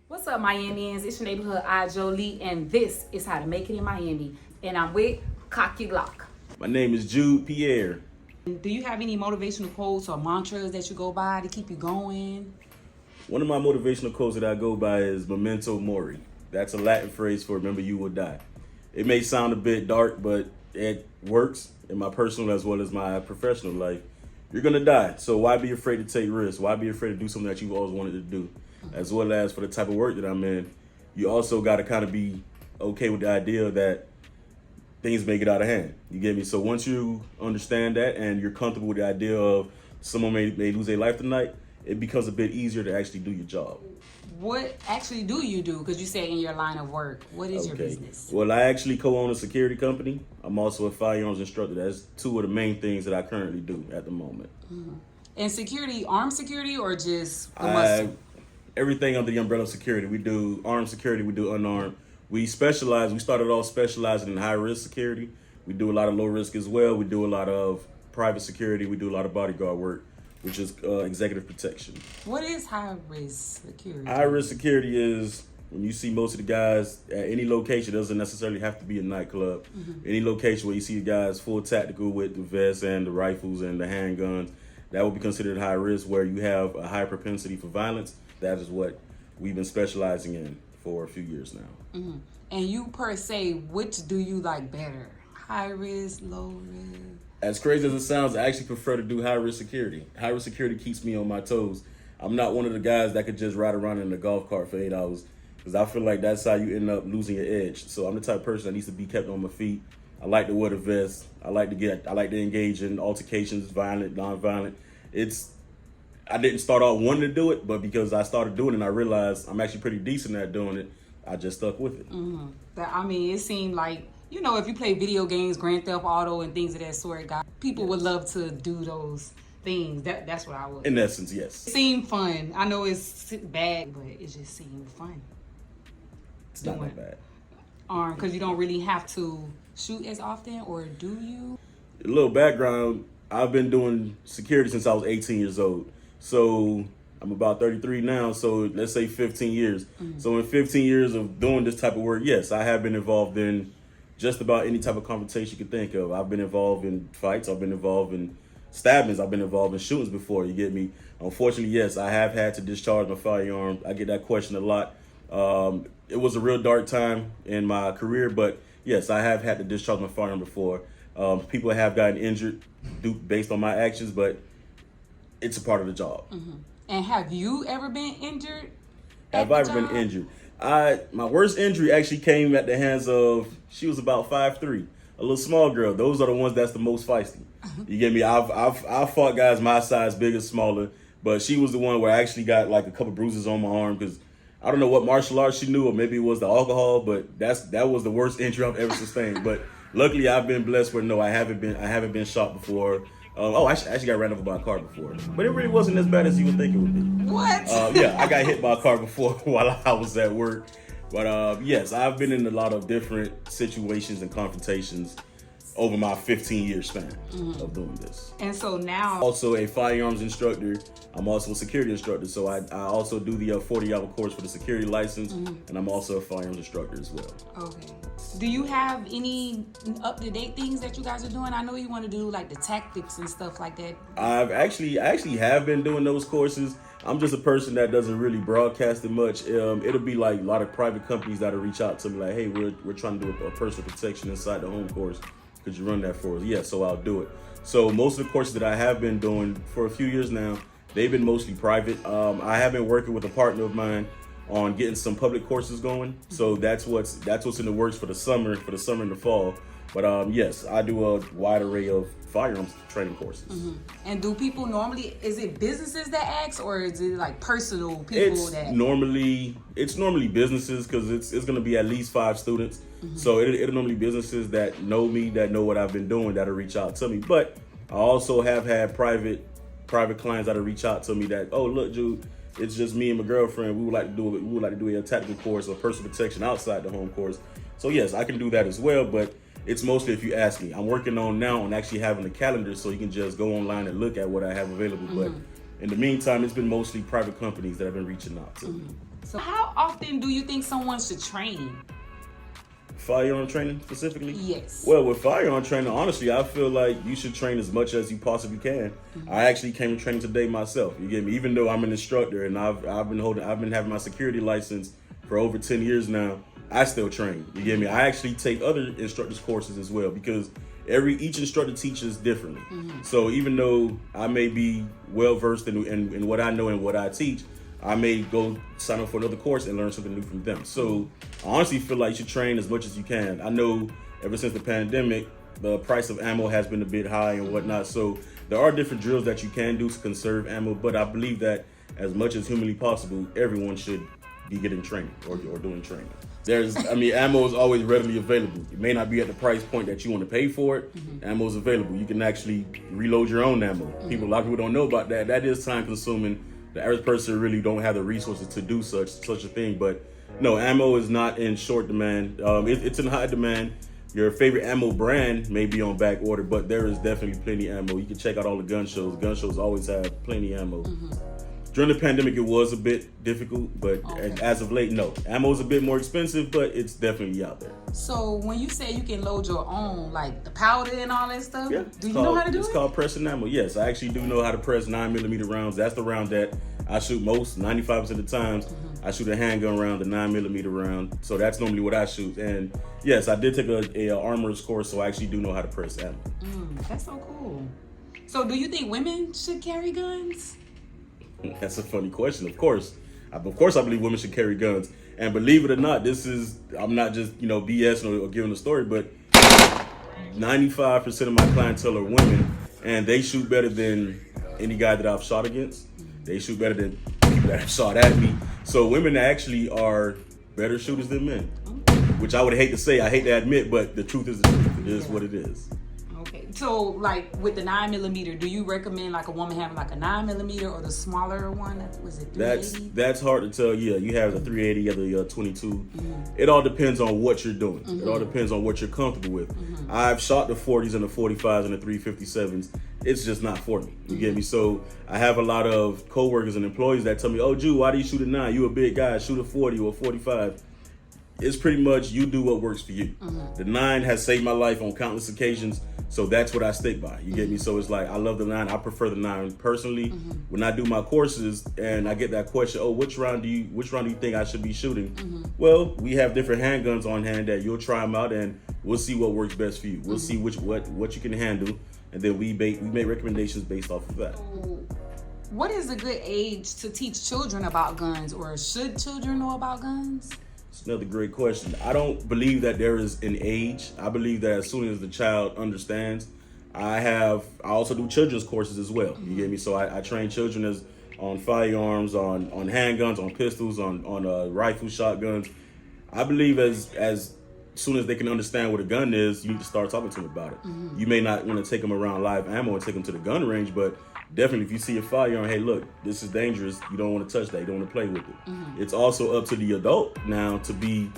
What's up, Miamians? It's your neighborhood I Jolie, and this is how to make it in Miami. And I'm with Cocky Block. My name is Jude P. Do you have any motivational quotes or mantras that you go by to keep you going? One of my motivational quotes that I go by is memento mori. That's a Latin phrase for remember you will die. It may sound a bit dark, but it works in my personal as well as my professional life. You're gonna die, so why be afraid to take risks? Why be afraid to do something that you've always wanted to do? As well as for the type of work that I'm in, you also got to kind of be okay with the idea that things may get out of hand. You get me? So once you understand that and you're comfortable with the idea of someone may lose their life tonight, it becomes a bit easier to actually do your job. What actually do you do? Because you say in your line of work, what is your business? Well, I actually co-own a security company. I'm also a firearms instructor. That's two of the main things that I currently do at the moment. Mm-hmm. And security, armed security, or just the muscle? Everything under the umbrella of security. We do armed security, we do unarmed. We started off specializing in high risk security. We do a lot of low risk as well. We do a lot of private security. We do a lot of bodyguard work, which is executive protection. What is high risk security? High risk security is when you see most of the guys at any location. It doesn't necessarily have to be a nightclub. Mm-hmm. Any location where you see the guys full tactical with the vests and the rifles and the handguns, that would be considered high risk, where you have a high propensity for violence. That is what we've been specializing in for a few years now. Mm-hmm. And you per se, which do you like better? High risk, low risk? As crazy as it sounds, I actually prefer to do high risk security. High risk security keeps me on my toes. I'm not one of the guys that could just ride around in a golf cart for 8 hours, because I feel like that's how you end up losing your edge. So I'm the type of person that needs to be kept on my feet. I like to wear the vest. I like to engage in altercations, violent, non-violent. I didn't start out wanting to do it, but because I started doing it and I realized I'm actually pretty decent at doing it, I just stuck with it. Mm-hmm. It seemed like, if you play video games, Grand Theft Auto and things of that sort, people would love to do those things. That's what I would. In essence, yes. It seemed fun. I know it's bad, but it just seemed fun. It's not that bad. Because you don't really have to shoot as often, or do you? A little background, I've been doing security since I was 18 years old. So I'm about 33 now, so let's say 15 years. Mm-hmm. So in 15 years of doing this type of work, yes, I have been involved in just about any type of confrontation you could think of. I've been involved in fights, I've been involved in stabbings, I've been involved in shootings before, you get me? Unfortunately, yes, I have had to discharge my firearm. I get that question a lot. It was a real dark time in my career, but yes, I have had to discharge my firearm before. People have gotten injured based on my actions, but it's a part of the job. Mm-hmm. And have you ever been injured? Have I ever been injured? My worst injury actually came at the hands of, she was about 5'3", a little small girl. Those are the ones that's the most feisty. You get me? I've fought guys my size, bigger, smaller, but she was the one where I actually got like a couple bruises on my arm because I don't know what martial arts she knew, or maybe it was the alcohol, but that was the worst injury I've ever sustained. But luckily, I've been blessed where no, I haven't been shot before. I actually got ran over by a car before, but it really wasn't as bad as you would think it would be. What? Yeah, I got hit by a car before while I was at work. But yes, I've been in a lot of different situations and confrontations over my 15-year span of doing this. And so now, also a firearms instructor. I'm also a security instructor, so I also do the 40-hour course for the security license, and I'm also a firearms instructor as well. Okay. Do you have any up-to-date things that you guys are doing? I know you want to do like the tactics and stuff like that. I actually have been doing those courses. I'm just a person that doesn't really broadcast it much. It'll be like a lot of private companies that'll reach out to me like, hey, we're trying to do a personal protection inside the home course. Could you run that for us? Yeah, so I'll do it. So most of the courses that I have been doing for a few years now, they've been mostly private. I have been working with a partner of mine on getting some public courses going. So that's what's in the works for the summer and the fall. But yes, I do a wide array of firearms training courses. Mm-hmm. And do people normally, is it businesses that ask, or is it like personal people it's normally businesses, because it's going to be at least 5 students. Mm-hmm. So it'll normally be businesses that know me, that know what I've been doing, that'll reach out to me. But I also have had private clients that'll reach out to me that, oh, look, Jude, it's just me and my girlfriend. We would like to do a tactical course or personal protection outside the home course. So yes, I can do that as well, but it's mostly if you ask me. I'm working on actually having a calendar so you can just go online and look at what I have available. But in the meantime, it's been mostly private companies that have been reaching out to me. So how often do you think someone should train? Firearm training specifically? Yes. Well, with firearm training, honestly, I feel like you should train as much as you possibly can. I actually came to training today myself. You get me? Even though I'm an instructor and I've been having my security license for over 10 years now, I still train. You get me? I actually take other instructors courses as well because each instructor teaches differently. So even though I may be well versed in what I know and what I teach, I may go sign up for another course and learn something new from them. So I honestly feel like you should train as much as you can. I know ever since the pandemic, the price of ammo has been a bit high and whatnot. So there are different drills that you can do to conserve ammo, but I believe that as much as humanly possible, everyone should be getting training or doing training. Ammo is always readily available. It may not be at the price point that you want to pay for it. Ammo is available. You can actually reload your own ammo. A lot of people don't know about that. That is time consuming. The average person really don't have the resources to do such a thing. But no, ammo is not in short demand. It's in high demand. Your favorite ammo brand may be on back order, but there is definitely plenty of ammo. You can check out all the gun shows. Gun shows always have plenty of ammo. During the pandemic, it was a bit difficult, but as of late, no. Ammo is a bit more expensive, but it's definitely out there. So when you say you can load your own, like the powder and all that stuff, do you know how to do it? It's called pressing ammo. Yes, I actually do know how to press 9mm rounds. That's the round that I shoot most, 95% of the times. I shoot a handgun round, the 9mm round. So that's normally what I shoot. And yes, I did take a armorer's course, so I actually do know how to press ammo. That's so cool. So do you think women should carry guns? That's a funny question. Of course, I believe women should carry guns. And believe it or not, I'm not just, BS or giving a story, but 95% of my clientele are women, and they shoot better than any guy that I've shot against. They shoot better than people that have shot at me. So women actually are better shooters than men, which I would hate to say, I hate to admit, but the truth is the truth. It is what it is. Okay, so like with the 9mm, do you recommend like a woman having like a 9mm or the smaller one? Was it 380? That's hard to tell. Yeah, you have the 380, you have the 22. It all depends on what you're doing. It all depends on what you're comfortable with. I've shot the 40s and the 45s and the 357s. It's just not for me. You get me? So I have a lot of coworkers and employees that tell me, "Oh, Jude, why do you shoot a 9? You a big guy. Shoot a 40 or a 45." It's pretty much you do what works for you. The 9 has saved my life on countless occasions, so that's what I stick by. You get me? So it's like I love the 9. I prefer the 9 personally. When I do my courses and I get that question, "Oh, which round do you think I should be shooting?" Well, we have different handguns on hand that you'll try them out, and we'll see what works best for you. We'll see what you can handle, and then we make recommendations based off of that. What is a good age to teach children about guns, or should children know about guns? It's another great question. I don't believe that there is an age. I believe that as soon as the child understands, I also do children's courses as well. You get me? So I train children on firearms, on handguns, on pistols, on rifles, shotguns. I believe as soon as they can understand what a gun is, you need to start talking to them about it. You may not want to take them around live ammo and take them to the gun range, but definitely if you see a firearm, hey, look, this is dangerous. You don't want to touch that. You don't want to play with it. It's also up to the adult now to be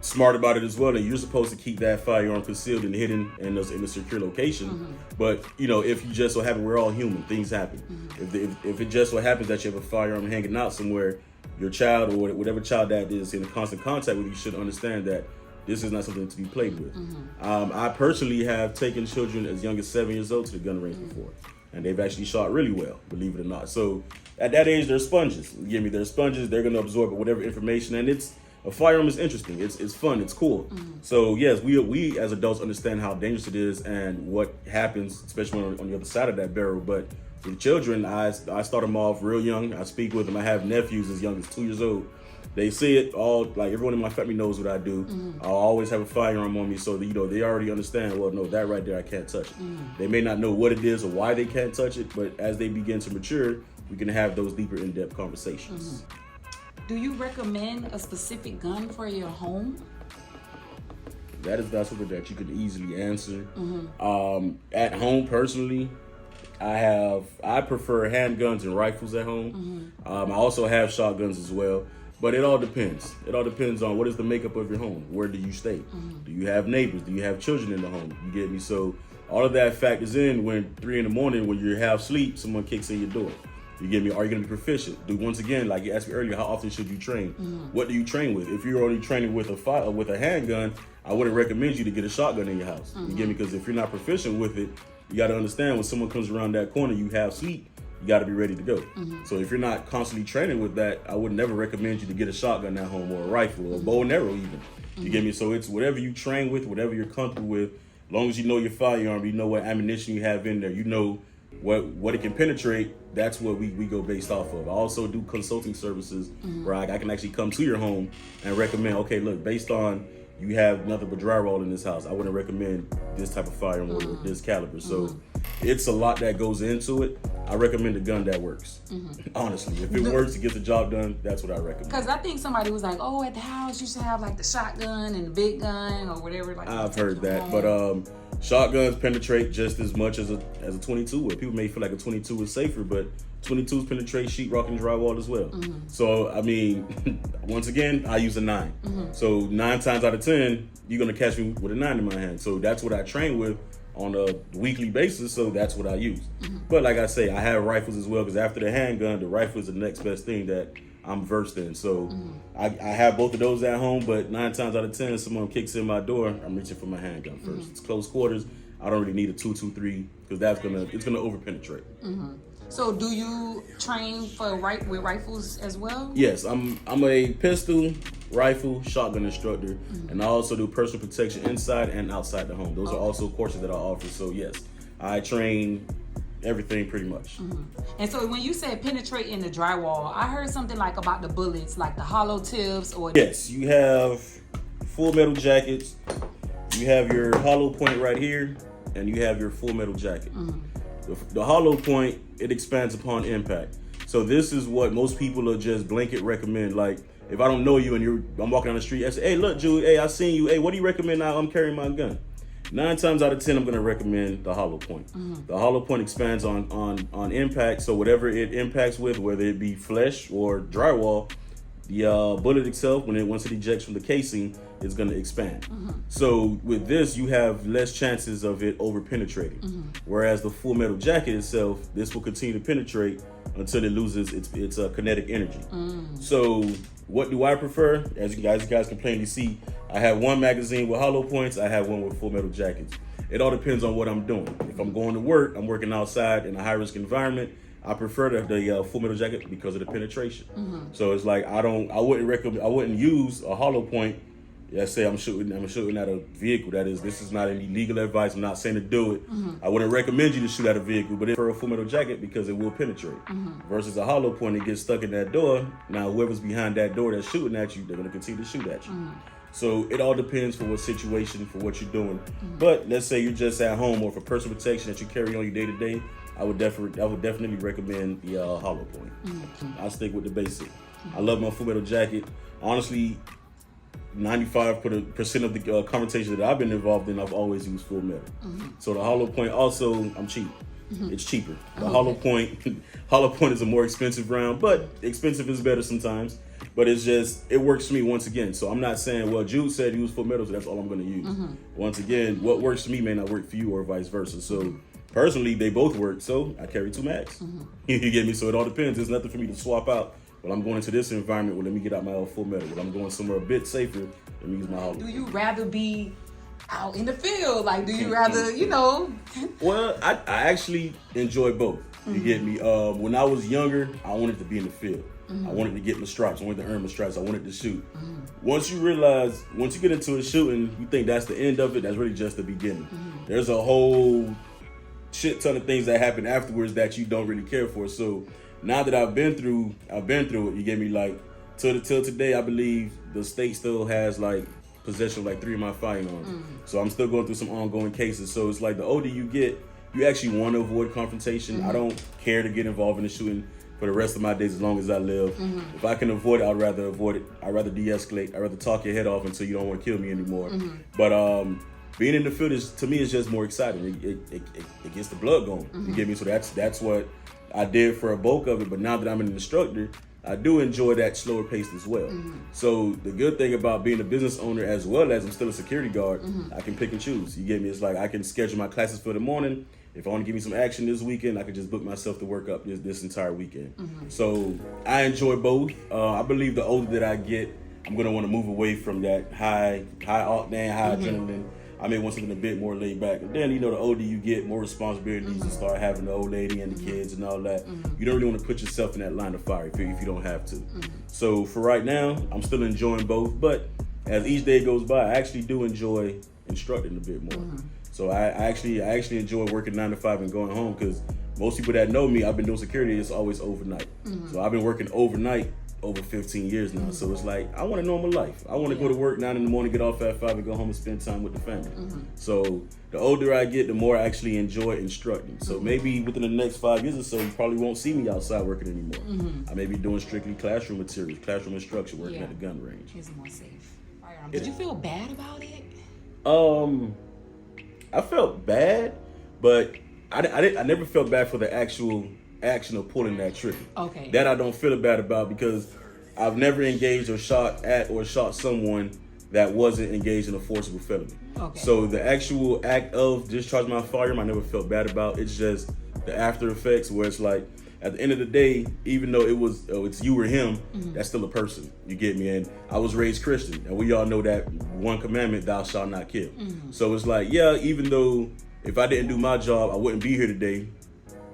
smart about it as well. And you're supposed to keep that firearm concealed and hidden in a secure location. But, if you just so happen, we're all human. Things happen. If it just so happens that you have a firearm hanging out somewhere, your child or whatever child that is in constant contact with you should understand that this is not something to be played with. I personally have taken children as young as 7 years old to the gun range before, and they've actually shot really well, believe it or not. So at that age, they're sponges. You get me? They're sponges. They're going to absorb whatever information, and a firearm is interesting. It's fun. It's cool. So yes, we as adults understand how dangerous it is and what happens, especially when on the other side of that barrel. But with children, I start them off real young. I speak with them. I have nephews as young as 2 years old. They see it all, like everyone in my family knows what I do. I'll always have a firearm on me so that, they already understand, well, no, that right there, I can't touch it. They may not know what it is or why they can't touch it, but as they begin to mature, we can have those deeper in-depth conversations. Do you recommend a specific gun for your home? That is not something that you could easily answer. At home, personally, I prefer handguns and rifles at home. I also have shotguns as well. But it all depends. It all depends on what is the makeup of your home. Where do you stay? Do you have neighbors? Do you have children in the home? You get me? So all of that factors in when 3 a.m, when you're half asleep, someone kicks in your door. You get me? Are you going to be proficient? Once again, like you asked me earlier, how often should you train? What do you train with? If you're only training with a handgun, I wouldn't recommend you to get a shotgun in your house. You get me? Because if you're not proficient with it, you got to understand when someone comes around that corner, you have sleep. You got to be ready to go. So if you're not constantly training with that, I would never recommend you to get a shotgun at home or a rifle or a bow and arrow even. You get me? So it's whatever you train with, whatever you're comfortable with. As long as you know your firearm, you know what ammunition you have in there, you know what it can penetrate. That's what we go based off of. I also do consulting services where I can actually come to your home and recommend, okay, look, based on you have nothing but drywall in this house, I wouldn't recommend this type of firearm or this caliber. So it's a lot that goes into it. I recommend a gun that works. Honestly, if it works to get the job done, that's what I recommend. Because I think somebody was like, oh, at the house you should have like the shotgun and the big gun or whatever. Like I've heard that, but shotguns penetrate just as much as a 22 would. People may feel like a 22 is safer, but 22s penetrate sheetrock and drywall as well. So I mean, once again, I use a 9. So 9 times out of 10, you're gonna catch me with a 9 in my hand. So that's what I train with on a weekly basis, so that's what I use. But like I say, I have rifles as well, because after the handgun, the rifle is the next best thing that I'm versed in. So I have both of those at home, but 9 times out of 10, someone kicks in my door, I'm reaching for my handgun first. It's close quarters. I don't really need a 223 because it's gonna over penetrate. So do you train with rifles as well? Yes, I'm a pistol, rifle, shotgun instructor, and I also do personal protection inside and outside the home. Those are also courses that I offer. So yes, I train everything pretty much. And so when you said penetrate in the drywall, I heard something like about the bullets, like the hollow tips or... Yes, you have full metal jackets, you have your hollow point right here, and you have your full metal jacket. The hollow point, it expands upon impact. So this is what most people will just blanket recommend. Like, if I don't know you and I'm walking down the street, I say, hey, look, Jude, hey, I seen you. Hey, what do you recommend now? I'm carrying my gun. 9 times out of 10, I'm gonna recommend the hollow point. The hollow point expands on impact. So whatever it impacts with, whether it be flesh or drywall, the bullet itself, once it ejects from the casing, is going to expand. So with this, you have less chances of it over penetrating. Whereas the full metal jacket itself, this will continue to penetrate until it loses its kinetic energy. So what do I prefer? As you guys can plainly see, I have one magazine with hollow points. I have one with full metal jackets. It all depends on what I'm doing. If I'm going to work, I'm working outside in a high risk environment, I prefer the full metal jacket because of the penetration. So it's like I wouldn't use a hollow point. Let's say I'm shooting at a vehicle. This is not any legal advice. I'm not saying to do it. I wouldn't recommend you to shoot at a vehicle, but for a full metal jacket because it will penetrate. Versus a hollow point, it gets stuck in that door. Now whoever's behind that door that's shooting at you, they're gonna continue to shoot at you. So it all depends for what situation, for what you're doing. But let's say you're just at home or for personal protection that you carry on your day to day. I would definitely recommend the hollow point. I stick with the basic. I love my full metal jacket. Honestly, 95% of the conversations that I've been involved in, I've always used full metal. So the hollow point also, I'm cheap. It's cheaper. The hollow point is a more expensive round, but expensive is better sometimes. But it works for me once again. So I'm not saying, well, Jude said use full metal, so that's all I'm going to use. Once again, what works for me may not work for you or vice versa. So personally, they both work, so I carry 2 mags. You get me? So it all depends. There's nothing for me to swap out. Well, I'm going into this environment, well, let me get out my full metal. Well, I'm going somewhere a bit safer, let me use my hollow. Do you rather be out in the field? Like, do you rather, Well, I actually enjoy both. You get me? When I was younger, I wanted to be in the field. I wanted to get my stripes. I wanted to earn my stripes. I wanted to shoot. Once you get into a shooting, you think that's the end of it. That's really just the beginning. There's a whole shit ton of things that happen afterwards that you don't really care for. So now that I've been through it, you get me, like till today, I believe the state still has like possession of like 3 of my firearms. So I'm still going through some ongoing cases. So it's like the older you get, you actually want to avoid confrontation. I don't care to get involved in the shooting for the rest of my days as long as I live. If I can avoid it, I'd rather avoid it. I'd rather de-escalate. I'd rather talk your head off until you don't want to kill me anymore. But being in the field to me is just more exciting. It gets the blood going. You get me? So that's what I did for a bulk of it. But now that I'm an instructor, I do enjoy that slower pace as well. So the good thing about being a business owner as well as I'm still a security guard, I can pick and choose. You get me? It's like I can schedule my classes for the morning, if I want to give me some action this weekend, I could just book myself to work up this entire weekend. So I enjoy both. I believe the older that I get, I'm gonna want to move away from that high octane, high adrenaline. I may want something a bit more laid back. And then, the older you get, more responsibilities, and start having the old lady and the kids and all that. You don't really want to put yourself in that line of fire if you don't have to. So for right now, I'm still enjoying both. But as each day goes by, I actually do enjoy instructing a bit more. So I actually enjoy working 9 to 5 and going home, because most people that know me, I've been doing security, it's always overnight. So I've been working overnight over 15 years now. So it's like, I want a normal life. I want to go to work 9 in the morning, get off at 5 and go home and spend time with the family. So the older I get, the more I actually enjoy instructing. So maybe within the next 5 years or so, you probably won't see me outside working anymore. I may be doing strictly classroom materials, classroom instruction, working at the gun range. It's more safe. Firearm. Did you feel bad about it? I felt bad, but I never felt bad for the actual action of pulling that trigger. Okay. That I don't feel bad about, because I've never engaged or shot at or shot someone that wasn't engaged in a forcible felony. Okay. So the actual act of discharging my firearm, I never felt bad about. It's just the after effects, where it's like, at the end of the day, even though it's you or him, that's still a person. You get me? And I was raised Christian, and we all know that one commandment, thou shalt not kill. So it's like, yeah, even though if I didn't do my job, I wouldn't be here today.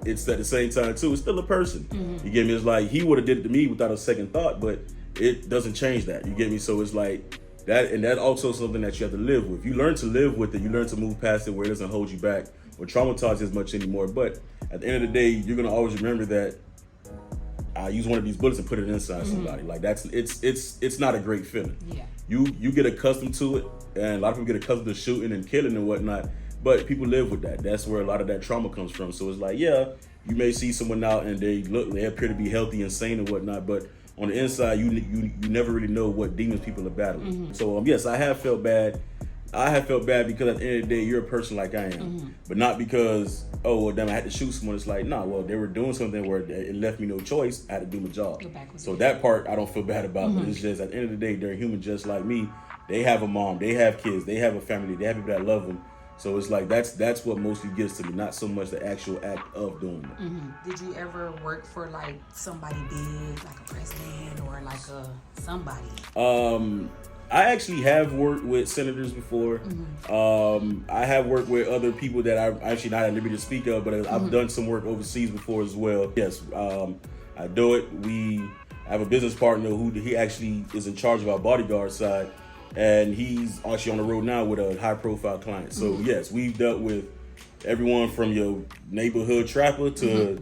It's at the same time too, it's still a person. You get me? It's like, he would have did it to me without a second thought, but it doesn't change that. You get me? So it's like that, and that also something that you have to live with. You learn to live with it. You learn to move past it, where it doesn't hold you back or traumatize as much anymore. But at the end of the day, you're gonna always remember that I use one of these bullets and put it inside somebody. Like, it's not a great feeling. Yeah. You get accustomed to it, and a lot of people get accustomed to shooting and killing and whatnot. But people live with that. That's where a lot of that trauma comes from. So it's like, yeah, you may see someone out and they appear to be healthy and sane and whatnot, but on the inside, you never really know what demons people are battling. So yes, I have felt bad. I have felt bad because at the end of the day, you're a person like I am, but not because, oh, well, damn, I had to shoot someone. It's like, nah, well, they were doing something where it left me no choice. I had to do my job. So that part I don't feel bad about. But it's just, at the end of the day, they're human just like me. They have a mom, they have kids, they have a family, they have people that love them. So it's like, that's what mostly gets to me, not so much the actual act of doing it. Did you ever work for like somebody big, like a president or like somebody? I actually have worked with senators before. I have worked with other people that I'm actually not at liberty to speak of, but I've done some work overseas before as well. Yes, I do it. I have a business partner he actually is in charge of our bodyguard side. And he's actually on the road now with a high-profile client. So yes, we've dealt with everyone from your neighborhood trapper to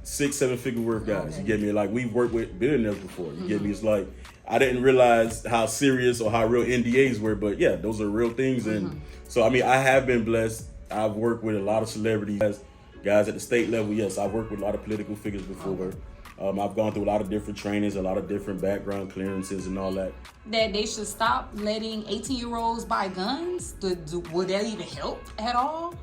6-7 figure worth guys. You get me? Like, we've worked with billionaires before. You get me? It's like, I didn't realize how serious or how real NDAs were, but yeah, those are real things. And so, I mean, I have been blessed. I've worked with a lot of celebrities, guys at the state level. Yes, I've worked with a lot of political figures before. I've gone through a lot of different trainings, a lot of different background clearances and all that. That they should stop letting 18-year-olds buy guns? Would that even help at all?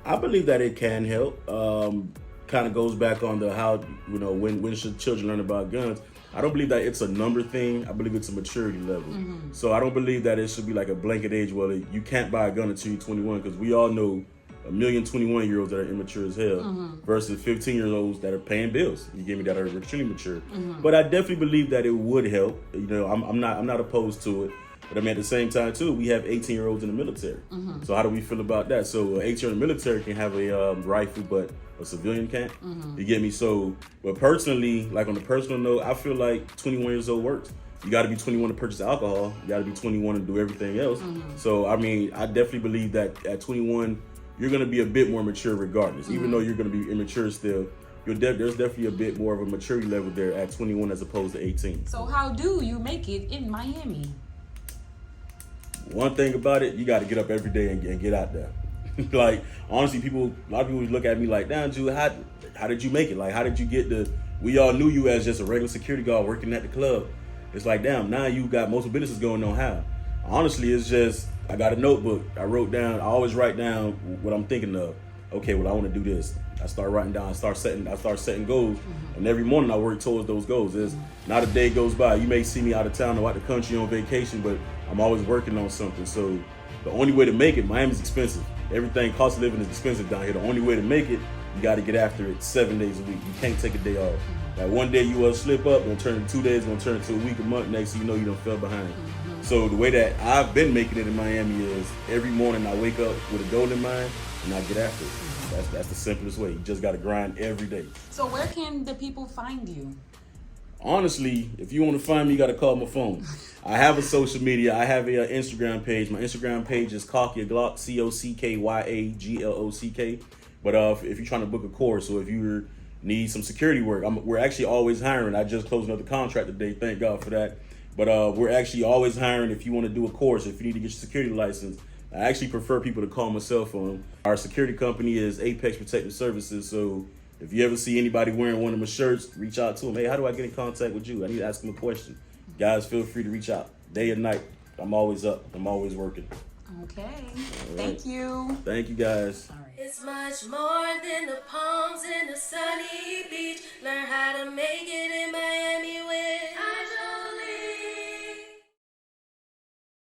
I believe that it can help. Kind of goes back on the how, when should children learn about guns? I don't believe that it's a number thing. I believe it's a maturity level. So I don't believe that it should be like a blanket age, well, you can't buy a gun until you're 21, because we all know a million 21-year-olds that are immature as hell versus 15-year-olds that are paying bills. You get me? That are extremely mature. But I definitely believe that it would help. I'm not opposed to it. But I mean, at the same time too, we have 18-year-olds in the military. So how do we feel about that? So an 18-year-old in the military can have a rifle, but a civilian can't. You get me? So, but personally, like on the personal note, I feel like 21 years old works. You got to be 21 to purchase alcohol. You got to be 21 to do everything else. So I mean, I definitely believe that at 21. You're going to be a bit more mature regardless. Even though you're going to be immature still, there's definitely a bit more of a maturity level there at 21 as opposed to 18. So how do you make it in Miami? One thing about it, you got to get up every day and get out there. Like, honestly, a lot of people look at me like, damn, Jude, how did you make it? Like, how did you get we all knew you as just a regular security guard working at the club. It's like, damn, now you got multiple businesses going on. How? Honestly, it's just, I got a notebook. I always write down what I'm thinking of. Okay, well, I want to do this. I start writing down, I start setting goals. And every morning I work towards those goals. There's not a day goes by. You may see me out of town or out the country on vacation, but I'm always working on something. So the only way to make it, Miami's expensive. everything, cost of living is expensive down here. The only way to make it, you got to get after it 7 days a week. You can't take a day off. Like one day you will slip up, gonna turn into 2 days, gonna turn into a week, a month. Next thing you know, you done fell behind. So the way that I've been making it in Miami is every morning I wake up with a goal in mind and I get after it. That's the simplest way. You just got to grind every day. So where can the people find you? Honestly, if you want to find me, you got to call my phone. I have a social media. I have a Instagram page. My Instagram page is Cockya Glock, COCKYAGLOCK. But if you're trying to book a course, or if you need some security work, we're actually always hiring. I just closed another contract today. Thank God for that. But we're actually always hiring if you want to do a course, if you need to get your security license. I actually prefer people to call my cell phone. Our security company is Apex Protective Services, so if you ever see anybody wearing one of my shirts, reach out to them. Hey, how do I get in contact with you? I need to ask them a question. Guys, feel free to reach out. Day and night, I'm always up. I'm always working. Okay. Right. Thank you. Thank you, guys. All right. It's much more than the palms and the sunny beach. Learn how to make it in Miami with